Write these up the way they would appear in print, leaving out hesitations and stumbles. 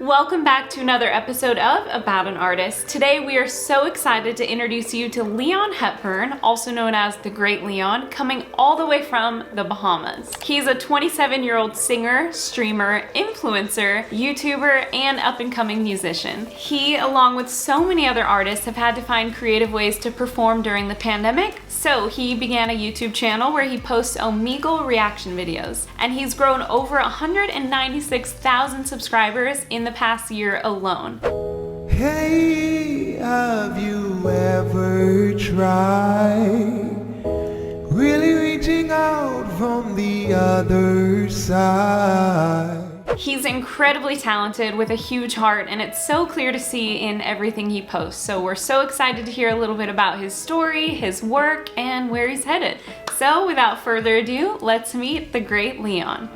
Welcome back to another episode of About an Artist. Today we are so excited to introduce you to Leon Hepburn, also known as the Great Leon, coming all the way from the Bahamas. He's a 27-year-old singer, streamer, influencer, YouTuber, and up-and-coming musician. He, along with so many other artists, have had to find creative ways to perform during the pandemic, so he began a YouTube channel where he posts Omegle reaction videos, and he's grown over 196,000 subscribers in the past year alone. Hey, have you ever tried really reaching out from the other side? He's incredibly talented with a huge heart, and it's so clear to see in everything he posts. So we're so excited to hear a little bit about his story, his work, and where he's headed. So without further ado, let's meet the Great Leon.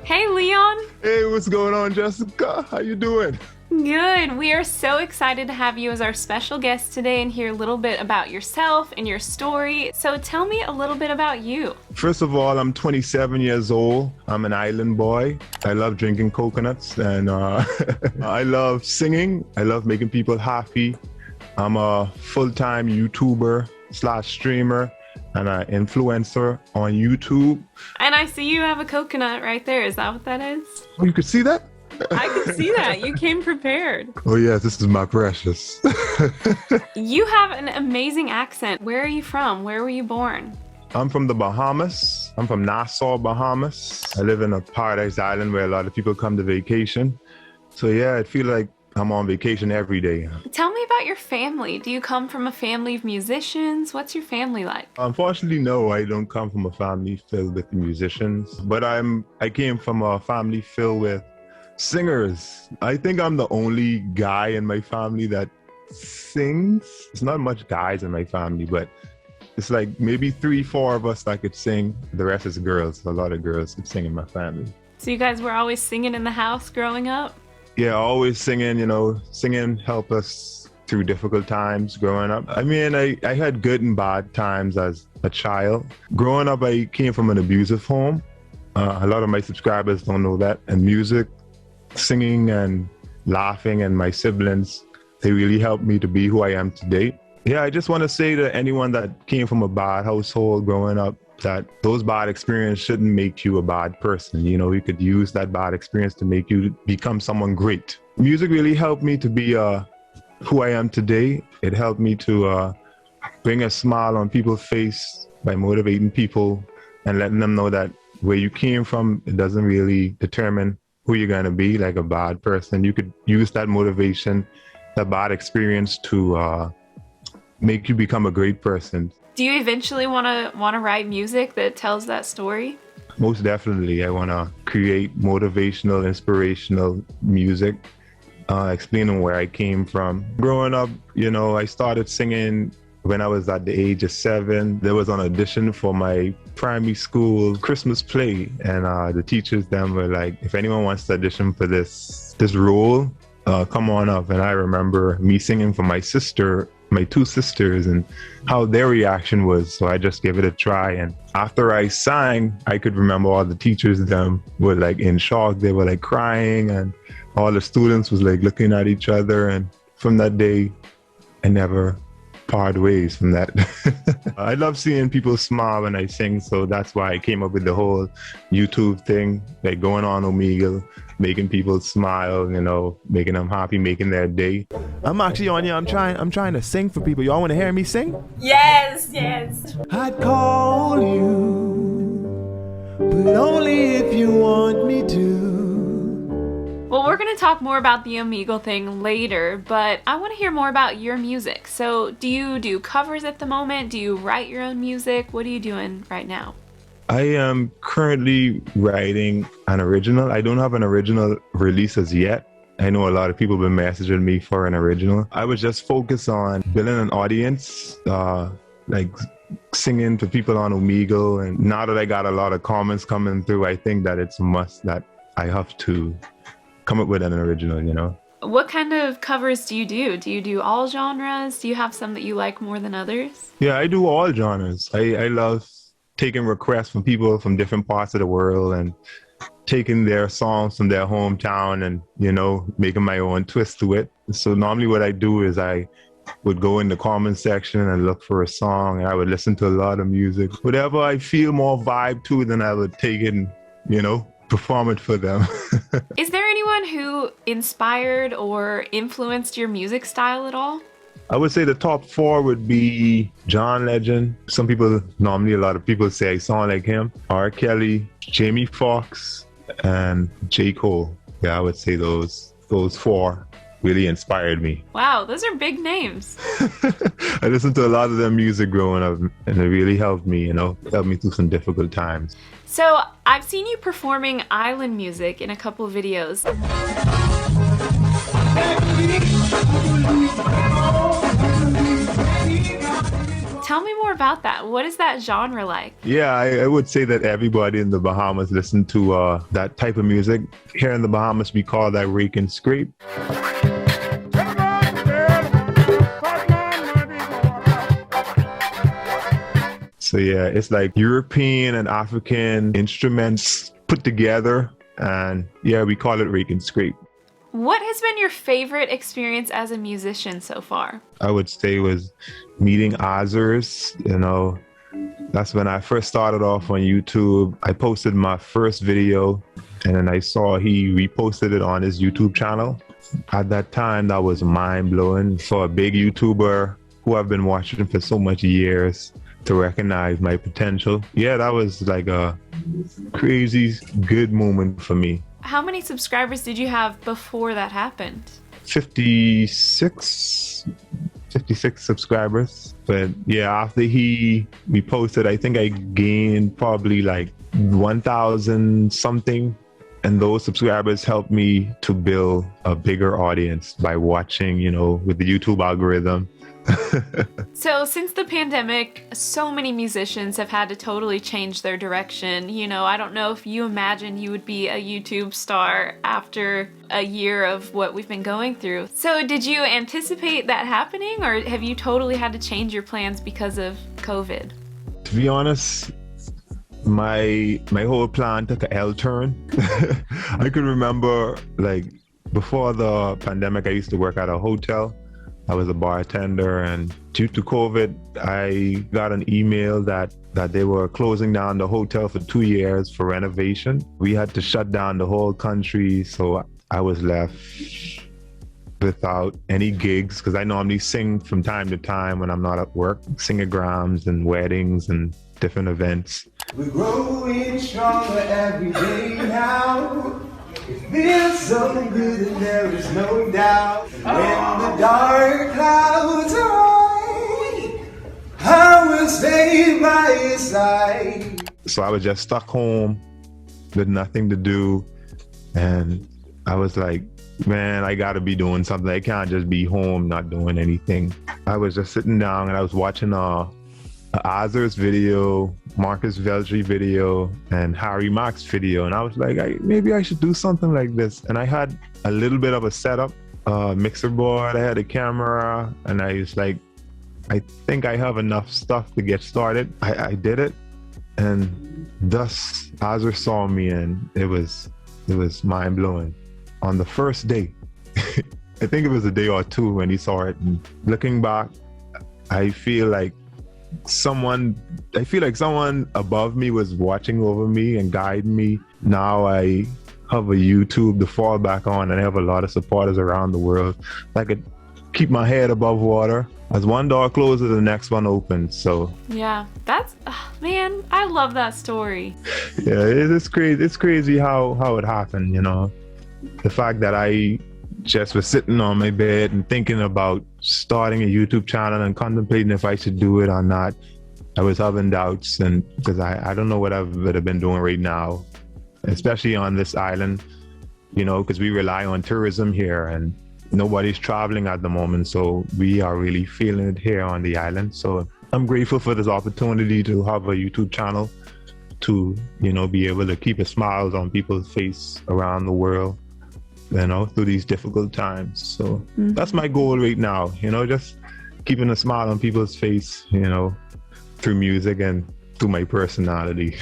Hey Leon! Hey, what's going on, Jessica? How you doing? Good. We are so excited to have you as our special guest today and hear a little bit about yourself and your story. So tell me a little bit about you. First of all, I'm 27 years old. I'm an island boy. I love drinking coconuts and I love singing. I love making people happy. I'm a full-time YouTuber / streamer and an influencer on YouTube. And I see you have a coconut right there. Is that what that is? Oh, you could see that? I can see that. You came prepared. Oh yes, this is my precious. You have an amazing accent. Where are you from? Where were you born? I'm from the Bahamas. I'm from Nassau, Bahamas. I live in a paradise island where a lot of people come to vacation. So yeah, I feel like I'm on vacation every day. Tell me about your family. Do you come from a family of musicians? What's your family like? Unfortunately, no, I don't come from a family filled with musicians, but I came from a family filled with singers. I think I'm the only guy in my family that sings. It's not much guys in my family, but it's like maybe 3-4 of us that could sing. The rest is girls. A lot of girls could sing in my family. So you guys were always singing in the house growing up? Yeah, always singing, singing helped us through difficult times growing up. I mean, I had good and bad times as a child. Growing up, I came from an abusive home. A lot of my subscribers don't know that. And music, singing and laughing and my siblings, they really helped me to be who I am today. Yeah, I just want to say to anyone that came from a bad household growing up that those bad experiences shouldn't make you a bad person. You could use that bad experience to make you become someone great. Music really helped me to be who I am today. It helped me to bring a smile on people's face by motivating people and letting them know that where you came from, it doesn't really determine who you're going to be, like a bad person. You could use that motivation, that bad experience to make you become a great person. Do you eventually want to write music that tells that story? Most definitely. I want to create motivational, inspirational music, explaining where I came from. Growing up, I started singing when I was at the age of 7. There was an audition for my primary school Christmas play, and the teachers then were like, if anyone wants to audition for this role, come on up. And I remember me singing for my 2 sisters, and how their reaction was. So I just gave it a try. And after I sang, I could remember all the teachers them were like in shock. They were like crying, and all the students was like looking at each other. And from that day, I never part ways from that. I love seeing people smile when I sing, so that's why I came up with the whole YouTube thing, like going on Omegle, making people smile, making them happy, making their day. I'm actually on you. I'm trying to sing for people. Y'all want to hear me sing? Yes. I'd call you, but only if you want me to. Well, we're going to talk more about the Omegle thing later, but I want to hear more about your music. So do you do covers at the moment? Do you write your own music? What are you doing right now? I am currently writing an original. I don't have an original release as yet. I know a lot of people have been messaging me for an original. I was just focused on building an audience, like singing to people on Omegle. And now that I got a lot of comments coming through, I think that it's a must that I have to come up with an original, What kind of covers do you do? Do you do all genres? Do you have some that you like more than others? Yeah, I do all genres. I love taking requests from people from different parts of the world and taking their songs from their hometown and, you know, making my own twist to it. So normally what I do is I would go in the comment section and look for a song, and I would listen to a lot of music. Whatever I feel more vibe to, then I would take it and, you know, perform it for them. Is there anyone who inspired or influenced your music style at all? I would say the top 4 would be John Legend. A lot of people say I sound like him. R. Kelly, Jamie Foxx, and J. Cole. Yeah, I would say those 4 really inspired me. Wow, those are big names. I listened to a lot of their music growing up, and it really helped me, you know, helped me through some difficult times. So I've seen you performing island music in a couple of videos. Tell me more about that. What is that genre like? Yeah, I would say that everybody in the Bahamas listen to that type of music. Here in the Bahamas, we call that rake and scrape. So yeah, it's like European and African instruments put together, and yeah, we call it rake and scrape. What has been your favorite experience as a musician so far? I would say was meeting Azers. You know, that's when I first started off on YouTube. I posted my first video, and then I saw he reposted it on his YouTube channel. At that time, that was mind-blowing for a big YouTuber who I've been watching for so much years to recognize my potential. Yeah, that was like a crazy good moment for me. How many subscribers did you have before that happened? 56 subscribers. But yeah, after he reposted, I think I gained probably like 1,000 something. And those subscribers helped me to build a bigger audience by watching, you know, with the YouTube algorithm. So since the pandemic, so many musicians have had to totally change their direction. You know, I don't know if you imagine you would be a YouTube star after a year of what we've been going through. So did you anticipate that happening, or have you totally had to change your plans because of COVID? To be honest, my whole plan took an L turn. I could remember, like, before the pandemic, I used to work at a hotel. I was a bartender, and due to COVID, I got an email that they were closing down the hotel for 2 years for renovation. We had to shut down the whole country, so I was left without any gigs, because I normally sing from time to time when I'm not at work, singograms and weddings and different events. We're growing stronger every day now. It feels so good and there is no doubt. When the dark clouds arrive, I will stay by your side. So I was just stuck home with nothing to do, and I was like, man, I gotta be doing something. I can't just be home not doing anything. I was just sitting down and I was watching a Azers video, Marcus Veldry video, and Harry Max video, and I was like, maybe I should do something like this. And I had a little bit of a setup, mixer board, I had a camera, and I was like, I think I have enough stuff to get started. I did it, and thus Azers saw me, and it was mind-blowing. On the first day, I think it was a day or two when he saw it, and looking back, I feel like someone above me was watching over me and guiding me. Now I have a YouTube to fall back on, and I have a lot of supporters around the world. I could keep my head above water. As one door closes, the next one opens. So yeah, that's man, I love that story. Yeah, it's crazy. It's crazy how it happened. You know, the fact that I just was sitting on my bed and thinking about starting a YouTube channel and contemplating if I should do it or not. I was having doubts, and because I don't know what I would have been doing right now, especially on this island, you know, because we rely on tourism here and nobody's traveling at the moment. So we are really feeling it here on the island. So I'm grateful for this opportunity to have a YouTube channel to, you know, be able to keep a smile on people's face around the world. you know, through these difficult times. So that's my goal right now, you know, just keeping a smile on people's face, you know, through music and through my personality.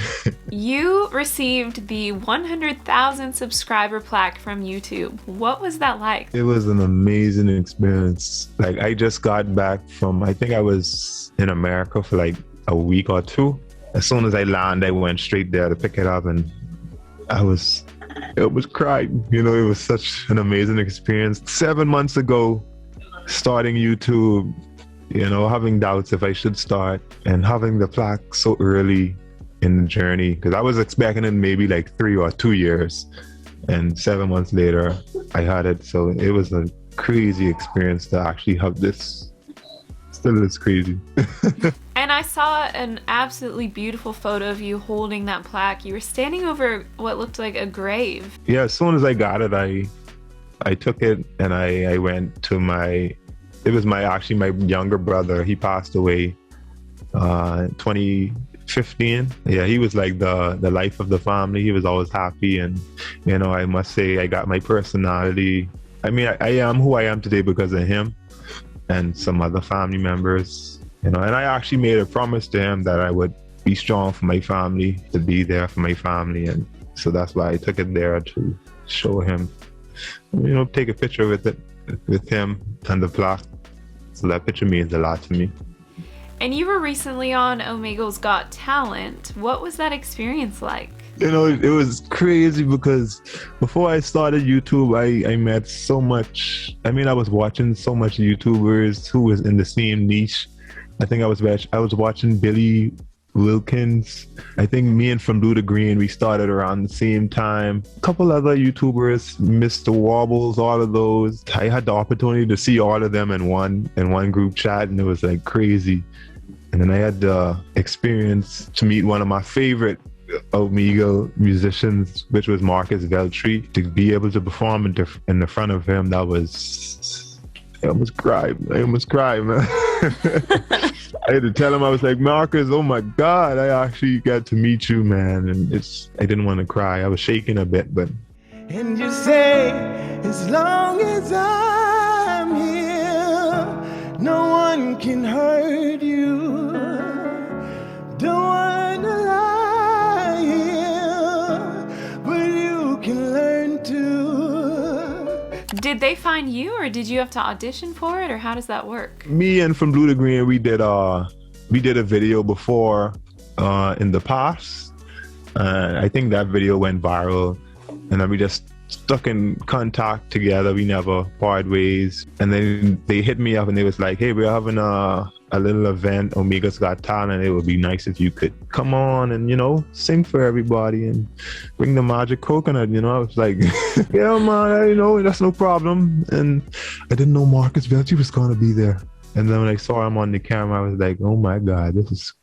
You received the 100,000 subscriber plaque from YouTube. What was that like? It was an amazing experience. Like, I just got back from, I think I was in America for like a week or two. As soon as I landed, I went straight there to pick it up, and it was crying. You know, it was such an amazing experience. 7 months ago, starting YouTube, you know, having doubts if I should start, and having the plaque so early in the journey, because I was expecting it maybe like 3 or 2 years, and 7 months later I had it. So it was a crazy experience to actually have this. Still is crazy. And I saw an absolutely beautiful photo of you holding that plaque. You were standing over what looked like a grave. Yeah, as soon as I got it, I took it and I went to it was my younger brother. He passed away 2015. Yeah, he was like the life of the family. He was always happy, and you know, I must say I got my personality. I mean, I am who I am today because of him and some other family members, you know. And I actually made a promise to him that I would be strong for my family, to be there for my family, and so that's why I took it there to show him, you know, take a picture with him and the plaque. So that picture means a lot to me. And you were recently on Omegle's Got Talent. What was that experience like? You know, it was crazy because before I started YouTube, I met so much. I mean, I was watching so much YouTubers who was in the same niche. I think I was watching Billy Wilkins. I think me and From Blue to Green, we started around the same time. A couple other YouTubers, Mr. Wobbles, all of those. I had the opportunity to see all of them in one group chat, and it was like crazy. And then I had the experience to meet one of my favorite Omegle musicians, which was Marcus Veltri. To be able to perform in the front of him, I almost cried, man. I had to tell him, I was like, Marcus, oh my God, I actually got to meet you, man. And I didn't want to cry. I was shaking a bit, but. And you say, as long as I'm here, no one can hurt you. Don't want to lie here, but you can learn to. Did they find you, or did you have to audition for it, or how does that work? Me and From Blue to Green, we did a video before in the past. I think that video went viral, and then we just stuck in contact together. We never parted ways. And then they hit me up and they was like, hey, we're having a little event, Omegle's Got Talent. It would be nice if you could come on and, you know, sing for everybody and bring the magic coconut. You know, I was like, yeah, man, you know, that's no problem. And I didn't know Marcus Veltri was going to be there. And then when I saw him on the camera, I was like, oh my God, this is.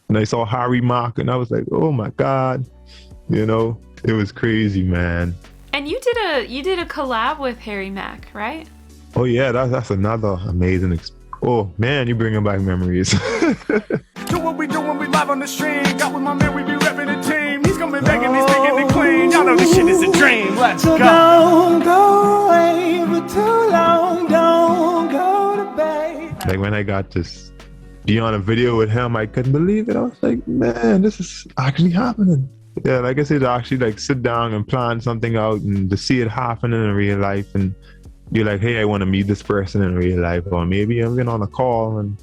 And I saw Harry Mock, and I was like, oh my God, you know, it was crazy, man. And you did a collab with Harry Mack, right? Oh yeah, that's another amazing oh man, you bringing back memories. Do what we do when we live on the stream. Got with my man, we be repping the team. He's coming back and he's making it clean. Y'all know this shit is a dream. Let's So go. don't go away for too long. Don't go to bed. Like when I got to be on a video with him, I couldn't believe it. I was like, man, this is actually happening. Yeah, like I said, to actually like sit down and plan something out and to see it happening in real life, and you're like, hey, I want to meet this person in real life, or maybe I'm getting on a call, and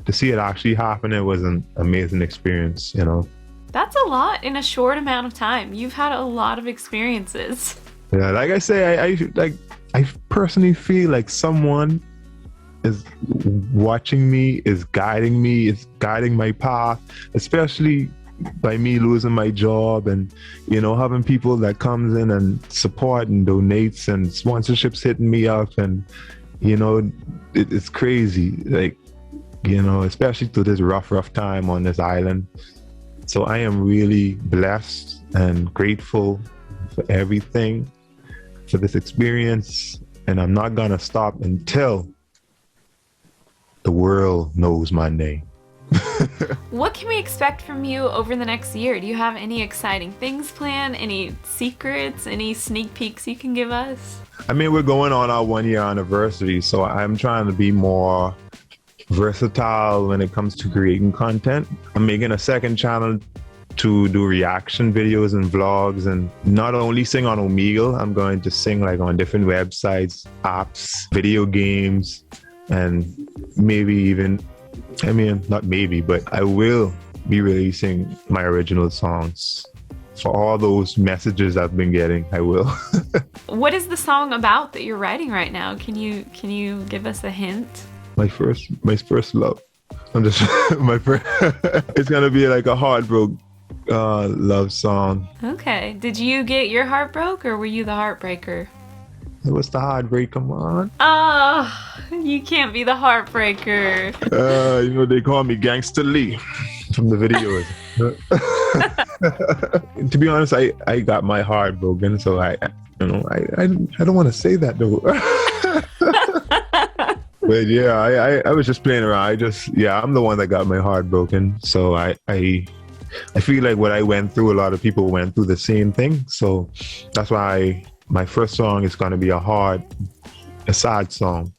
to see it actually happen, it was an amazing experience, you know. That's a lot in a short amount of time. You've had a lot of experiences. Yeah, like I say, I personally feel like someone is watching me, is guiding my path, especially by me losing my job and, you know, having people that comes in and support and donates and sponsorships hitting me up, and, you know, it's crazy, like, you know, especially through this rough time on this island. So I am really blessed and grateful for everything, for this experience, and I'm not gonna stop until the world knows my name. What can we expect from you over the next year? Do you have any exciting things planned? Any secrets? Any sneak peeks you can give us? I mean, we're going on our 1 year anniversary, so I'm trying to be more versatile when it comes to creating content. I'm making a second channel to do reaction videos and vlogs, and not only sing on Omegle, I'm going to sing like on different websites, apps, video games, and maybe even, I mean, not maybe, but I will be releasing my original songs. For all those messages I've been getting, I will. What is the song about that you're writing right now? Can you give us a hint? My first love. I'm just my first. It's gonna be like a heartbroken love song. Okay. Did you get your heart broke, or were you the heartbreaker? It was the heartbreak. Come on. Oh, you can't be the heartbreaker. You know they call me Gangsta Lee from the videos. To be honest, I got my heart broken, so I don't want to say that though. But yeah, I was just playing around. I'm the one that got my heart broken. So I feel like what I went through, a lot of people went through the same thing. So that's why my first song is gonna be a sad song.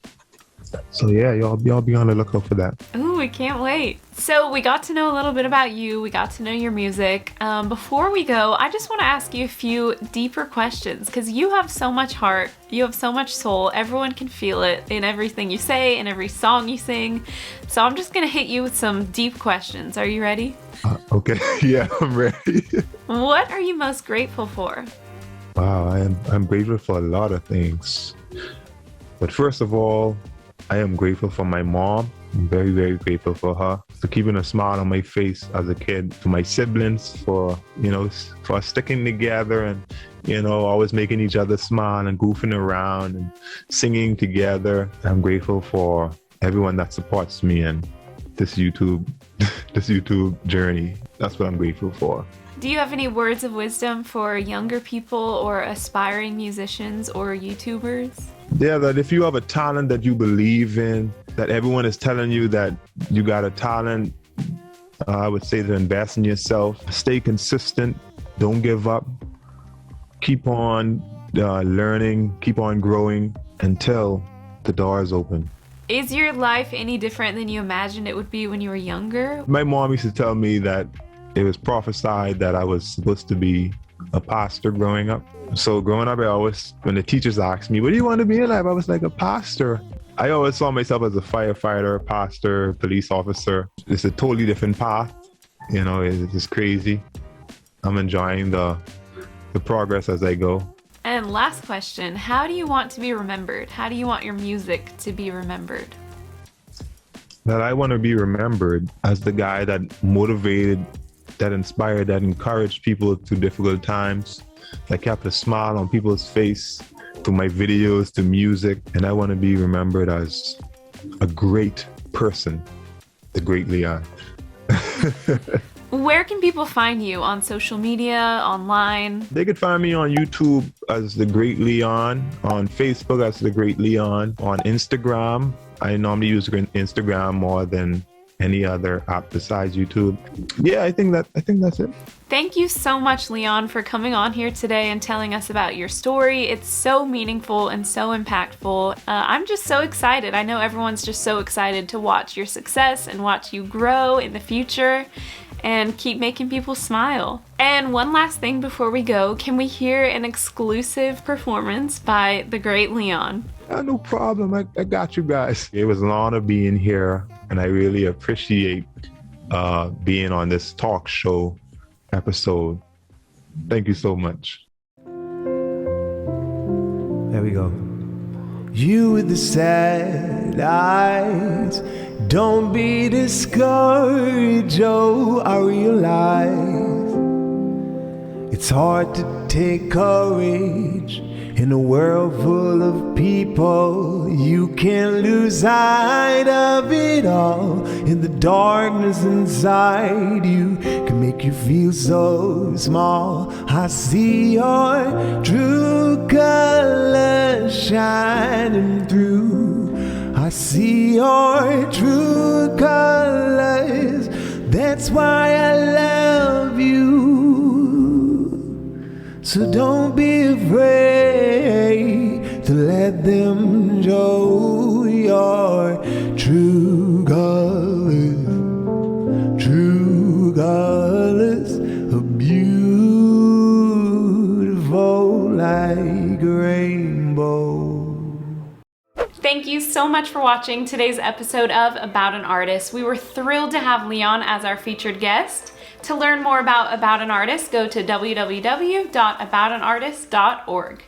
So yeah, y'all be on the lookout for that. Ooh, we can't wait. So we got to know a little bit about you. We got to know your music. Before we go, I just want to ask you a few deeper questions, because you have so much heart. You have so much soul. Everyone can feel it in everything you say, in every song you sing. So I'm just going to hit you with some deep questions. Are you ready? Okay, yeah, I'm ready. What are you most grateful for? Wow, I'm grateful for a lot of things. But first of all, I am grateful for my mom. I'm very, very grateful for her, for keeping a smile on my face as a kid, for my siblings, for sticking together and, always making each other smile and goofing around and singing together. I'm grateful for everyone that supports me and this YouTube journey. That's what I'm grateful for. Do you have any words of wisdom for younger people or aspiring musicians or YouTubers? Yeah, that if you have a talent that you believe in, that everyone is telling you that you got a talent, I would say to invest in yourself. Stay consistent. Don't give up. Keep on learning. Keep on growing until the door is open. Is your life any different than you imagined it would be when you were younger? My mom used to tell me that it was prophesied that I was supposed to be a pastor growing up. So growing up, when the teachers asked me, what do you want to be in life? I was like, a pastor. I always saw myself as a firefighter, pastor, police officer. It's a totally different path. It's just crazy. I'm enjoying the progress as I go. And last question, how do you want to be remembered? How do you want your music to be remembered? That I want to be remembered as the guy that motivated, that inspired, that encouraged people through difficult times, that kept a smile on people's face through my videos, to music. And I want to be remembered as a great person, the great Leon. Where can people find you? On social media, online? They could find me on YouTube as The Great Leon, on Facebook as The Great Leon, on Instagram. I normally use Instagram more than any other app besides YouTube. Yeah, I think that's it. Thank you so much, Leon, for coming on here today and telling us about your story. It's so meaningful and so impactful. I'm just so excited. I know everyone's just so excited to watch your success and watch you grow in the future and keep making people smile. And one last thing before we go, can we hear an exclusive performance by the great Leon? No problem. I got you guys. It was an honor being here, and I really appreciate being on this talk show episode. Thank you so much. There we go. You with the sad eyes, don't be discouraged, oh, I realize it's hard to take courage in a world full of people. You can't lose sight of it all, in the darkness inside you can make you feel so small. I see your true colors shining through. I I see your true colors. That's why I love you. So don't be afraid to let them show your true colors. True colors are beautiful like a rainbow. Thank you so much for watching today's episode of About an Artist. We were thrilled to have Leon as our featured guest. To learn more about an Artist, go to www.aboutanartist.org.